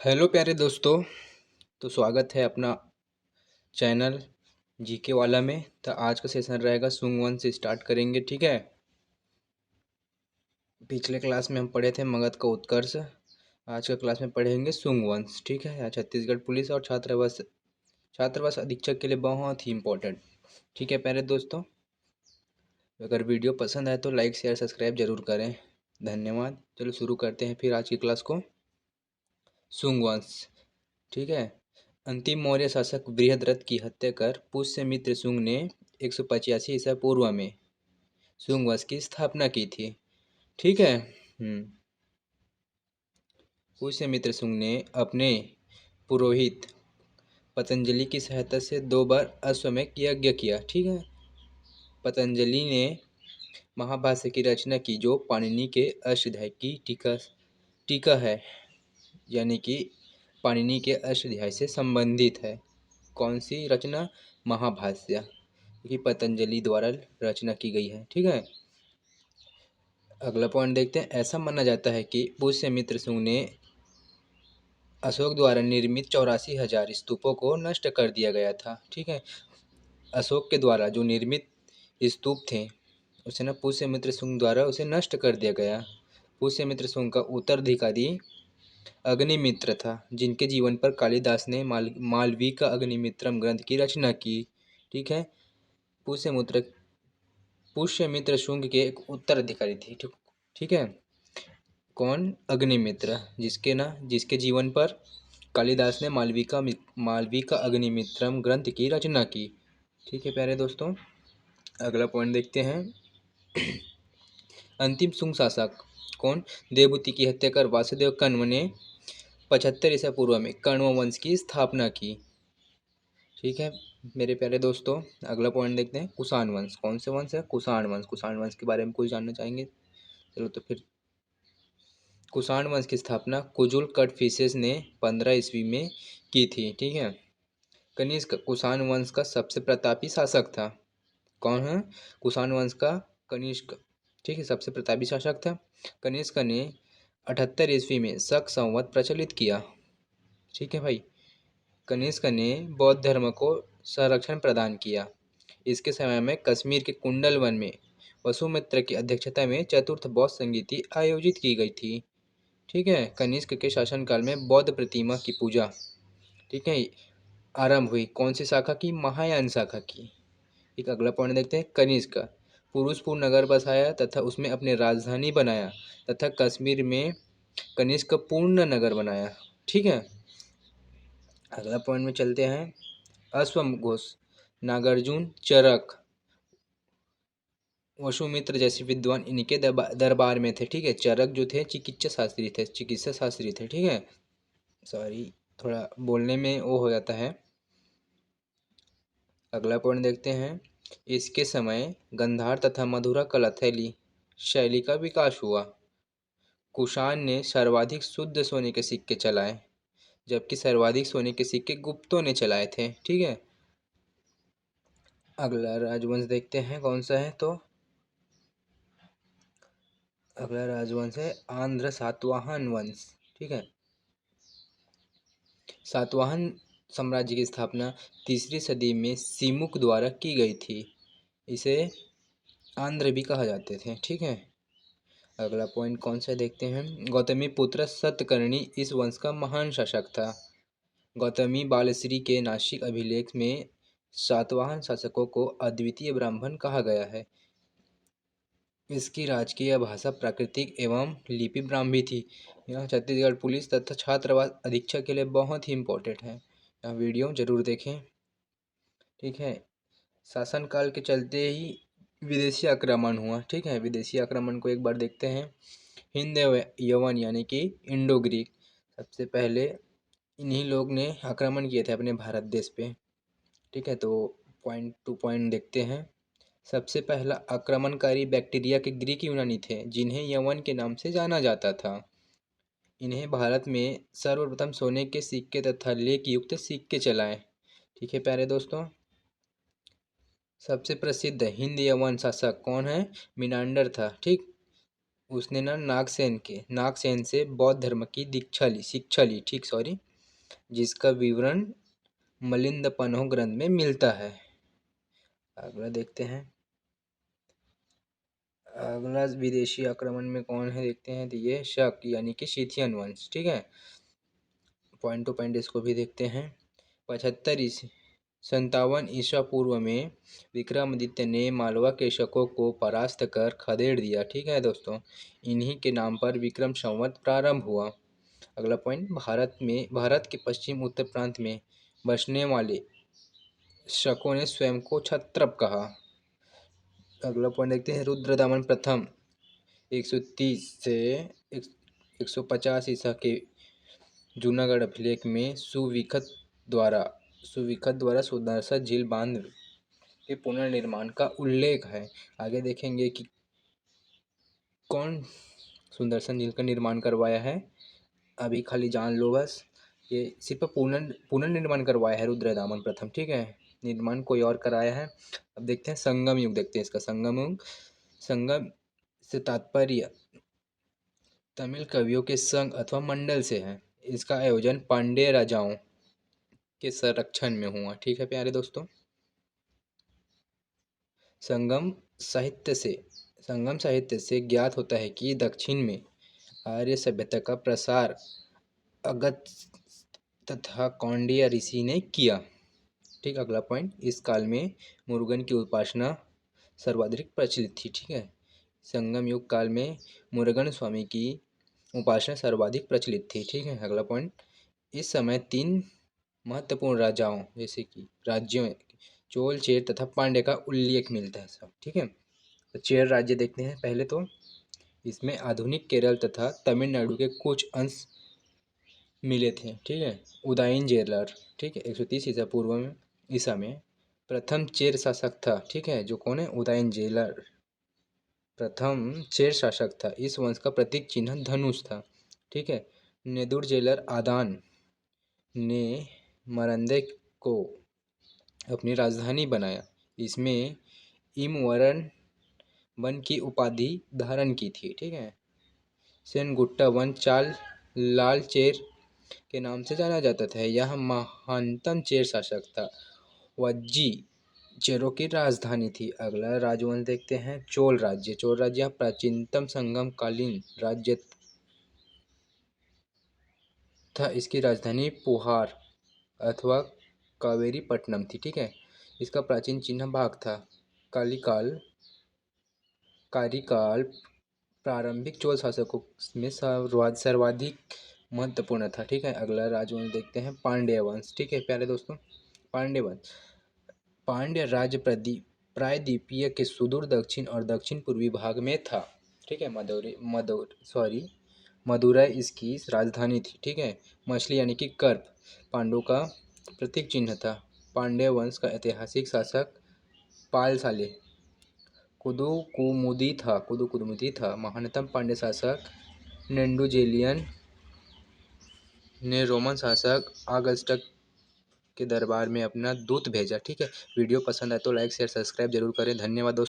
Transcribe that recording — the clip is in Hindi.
हेलो प्यारे दोस्तों। तो स्वागत है अपना चैनल जीके वाला में। तो आज का सेशन रहेगा सुंग वन से स्टार्ट करेंगे, ठीक है। पिछले क्लास में हम पढ़े थे मगध का उत्कर्ष। आज का क्लास में पढ़ेंगे सुंग वंश, ठीक है। यहाँ छत्तीसगढ़ पुलिस और छात्रावास अधीक्षक के लिए बहुत ही इम्पोर्टेंट, ठीक है प्यारे दोस्तों। अगर वीडियो पसंद आए तो लाइक शेयर सब्सक्राइब जरूर करें। धन्यवाद। चलो शुरू करते हैं फिर आज की क्लास को। सुंग वंश, ठीक है। अंतिम मौर्य शासक बृहद्रथ की हत्या कर पुष्यमित्र शुंग ने 185 ईसा पूर्व में शुंग वंश की स्थापना की थी, ठीक है। पुष्यमित्र शुंग ने अपने पुरोहित पतंजलि की सहायता से 2 बार अश्वमेध यज्ञ किया, ठीक है। पतंजलि ने महाभाष्य की रचना की जो पाणिनि के अष्टाध्यायी की टीका है, यानी कि पाणिनि के अष्टाध्यायी से संबंधित है। कौन सी रचना? महाभाष्य, क्योंकि पतंजलि द्वारा रचना की गई है, ठीक है। अगला पॉइंट देखते हैं। ऐसा माना जाता है कि पुष्यमित्र शुंग ने अशोक द्वारा निर्मित 84,000 स्तूपों को नष्ट कर दिया गया था, ठीक है। अशोक के द्वारा जो निर्मित स्तूप थे उसे न पुष्यमित्र शुंग द्वारा उसे नष्ट कर दिया गया। पुष्यमित्र शुंग का उत्तराधिकारी अग्निमित्र था, जिनके जीवन पर कालिदास ने मालवी का अग्निमित्रम ग्रंथ की रचना की, ठीक है। पुष्यमित्र पुष्यमित्र शुंग के एक उत्तराधिकारी थे, ठीक है। कौन? अग्निमित्र, जिसके जीवन पर कालिदास ने मालवी का अग्निमित्रम ग्रंथ की रचना की, ठीक है प्यारे दोस्तों। अगला पॉइंट देखते हैं। अंतिम शुंग शासक कौन? देवभूति की हत्या कर वासुदेव कण्व ने 75 ईसा पूर्व में कण्व वंश की स्थापना की, ठीक है मेरे प्यारे दोस्तों। अगला पॉइंट देखते हैं। कुषाण वंश, कौन से वंश है? कुषाण वंश। कुषाण वंश के बारे में कुछ जानना चाहेंगे? चलो तो फिर कुषाण वंश की स्थापना कुजुल कटफिसेस ने 15 ईस्वी में की थी, ठीक है। कनिष्क कुषाण वंश का सबसे प्रतापी शासक था। कौन है? कुषाण वंश का कनिष्क, ठीक है, सबसे प्रतापी शासक था। कनिष्क ने 78 ईस्वी में शक संवत प्रचलित किया, ठीक है भाई। कनिष्क ने बौद्ध धर्म को संरक्षण प्रदान किया। इसके समय में कश्मीर के कुंडल वन में वसुमित्र की अध्यक्षता में चतुर्थ बौद्ध संगीति आयोजित की गई थी, ठीक है। कनिष्क के शासनकाल में बौद्ध प्रतिमा की पूजा, ठीक है, आरंभ हुई। कौन सी शाखा की? महायान शाखा की। एक अगला पॉइंट देखते हैं। कनिष्क पुरुषपुर नगर बसाया तथा उसमें अपनी राजधानी बनाया तथा कश्मीर में कनिष्क पूर्ण नगर बनाया, ठीक है। अगला पॉइंट में चलते हैं। अश्वघोष, नागार्जुन, चरक, वसुमित्र जैसे विद्वान इनके दरबार में थे, ठीक है। चरक जो थे चिकित्सा शास्त्री थे, ठीक है। सॉरी, थोड़ा बोलने में वो हो जाता है। अगला पॉइंट देखते हैं। इसके समय गंधार तथा मधुरा कलाथैली शैली का विकास हुआ। कुषाण ने सर्वाधिक शुद्ध सोने के सिक्के चलाए, जबकि सर्वाधिक सोने के सिक्के गुप्तों ने चलाए थे, ठीक है। अगला राजवंश देखते हैं कौन सा है। तो अगला राजवंश है आंध्र सातवाहन वंश, ठीक है। सातवाहन साम्राज्य की स्थापना 3री सदी में सिमुक द्वारा की गई थी। इसे आंध्र भी कहा जाते थे, ठीक है। अगला पॉइंट कौन सा देखते हैं। गौतमी पुत्र सतकर्णी इस वंश का महान शासक था। गौतमी बालश्री के नासिक अभिलेख में सातवाहन शासकों को अद्वितीय ब्राह्मण कहा गया है। इसकी राजकीय भाषा प्राकृतिक एवं लिपि ब्राह्मी थी। यह छत्तीसगढ़ पुलिस तथा छात्रावास अधीक्षक के लिए बहुत ही इम्पोर्टेंट है। यह वीडियो जरूर देखें, ठीक है। शासनकाल के चलते ही विदेशी आक्रमण हुआ, ठीक है। विदेशी आक्रमण को एक बार देखते हैं। हिंद यवन यानी कि इंडो ग्रीक, सबसे पहले इन्हीं लोग ने आक्रमण किए थे अपने भारत देश पे, ठीक है। तो पॉइंट टू पॉइंट देखते हैं। सबसे पहला आक्रमणकारी बैक्टीरिया के ग्रीक यूनानी थे, जिन्हें यवन के नाम से जाना जाता था। इन्हें भारत में सर्वप्रथम सोने के सिक्के तथा लेख युक्त सिक्के चलाए, ठीक है प्यारे दोस्तों। सबसे प्रसिद्ध हिंद यवन शासक कौन है? मिनांडर था, ठीक। उसने ना नागसेन से बौद्ध धर्म की शिक्षा ली, ठीक, सॉरी, जिसका विवरण मिलिंद ग्रंथ में मिलता है। अगला देखते हैं। अगला विदेशी आक्रमण में कौन है देखते हैं, तो ये शक यानी कि शिथियन वंश, ठीक है। पॉइंट टू पॉइंट इसको भी देखते हैं। 57 ईसा पूर्व में विक्रमादित्य ने मालवा के शकों को परास्त कर खदेड़ दिया, ठीक है दोस्तों। इन्हीं के नाम पर विक्रम संवत प्रारंभ हुआ। अगला पॉइंट, भारत के पश्चिम उत्तर प्रांत में बसने वाले शकों ने स्वयं को क्षत्रप कहा। अगला पॉइंट देखते हैं। रुद्रदामन प्रथम 130 से 150 ईसा के जूनागढ़ अभिलेख में सुविखत द्वारा सुदर्शन झील बांध के पुनर्निर्माण का उल्लेख है। आगे देखेंगे कि कौन सुदर्शन झील का निर्माण करवाया है। अभी खाली जान लो बस, ये सिर्फ पुनर्निर्माण करवाया है रुद्रदामन प्रथम, ठीक है। निर्माण कोई और कराया है। अब देखते हैं संगम युग, देखते हैं इसका संगम युग। संगम से तात्पर्य तमिल कवियों के संघ अथवा मंडल से है। इसका आयोजन पांड्य राजाओं के संरक्षण में हुआ, ठीक है प्यारे दोस्तों। संगम साहित्य से ज्ञात होता है कि दक्षिण में आर्य सभ्यता का प्रसार अगस्त्य तथा कौंडिन्य ऋषि ने किया, ठीक। अगला पॉइंट, इस काल में मुरुगन की उपासना सर्वाधिक प्रचलित थी, ठीक है। संगम युग काल में मुरुगन स्वामी की उपासना सर्वाधिक प्रचलित थी, ठीक है। अगला पॉइंट, इस समय 3 महत्वपूर्ण राजाओं जैसे कि राज्यों चोल, चेर तथा पांड्य का उल्लेख मिलता है सब, ठीक है। तो चेर राज्य देखते हैं पहले तो। इसमें आधुनिक केरल तथा तमिलनाडु के कुछ अंश मिले थे, ठीक है। उदयन जेलर, ठीक है, 130 ईसा में प्रथम चेर शासक था, ठीक है। जो कौन है, उदयन जेलर प्रथम चेर शासक था। इस वंश का प्रतीक चिन्ह धनुष था, ठीक है। नेदुर जेलर आदान ने मरंदे को अपनी राजधानी बनाया। इसमें इमवरन वन की उपाधि धारण की थी, ठीक है। सेनगुट्टा वन लाल चेर के नाम से जाना जाता था। यह महानतम चेर शासक था। वज्जी चेरों की राजधानी थी। अगला राजवंश देखते हैं, चोल राज्य प्राचीनतम संगम कालीन राज्य था। इसकी राजधानी पुहार अथवा कावेरीपट्टनम थी, ठीक है। इसका प्राचीन चिन्ह बाघ था। कार्यकाल प्रारंभिक चोल शासकों में सर्वाधिक महत्वपूर्ण था, ठीक है। अगला राजवंश देखते हैं, पांड्य वंश, ठीक है प्यारे दोस्तों। पांड्य राज्य प्रायद्वीपीय के सुदूर दक्षिण और दक्षिण पूर्वी भाग में था, ठीक है। मदुरै इसकी राजधानी थी, ठीक है। मछली यानी कि कर्प पांडवों का प्रतीक चिन्ह था। पांड्य वंश का ऐतिहासिक शासक पालसाले कुदुकुमुदी था। महानतम पांड्य शासक नेंडुजेलियन ने रोमन शासक ऑगस्टस के दरबार में अपना दूत भेजा, ठीक है। वीडियो पसंद आए तो लाइक शेयर सब्सक्राइब जरूर करें। धन्यवाद दोस्तों।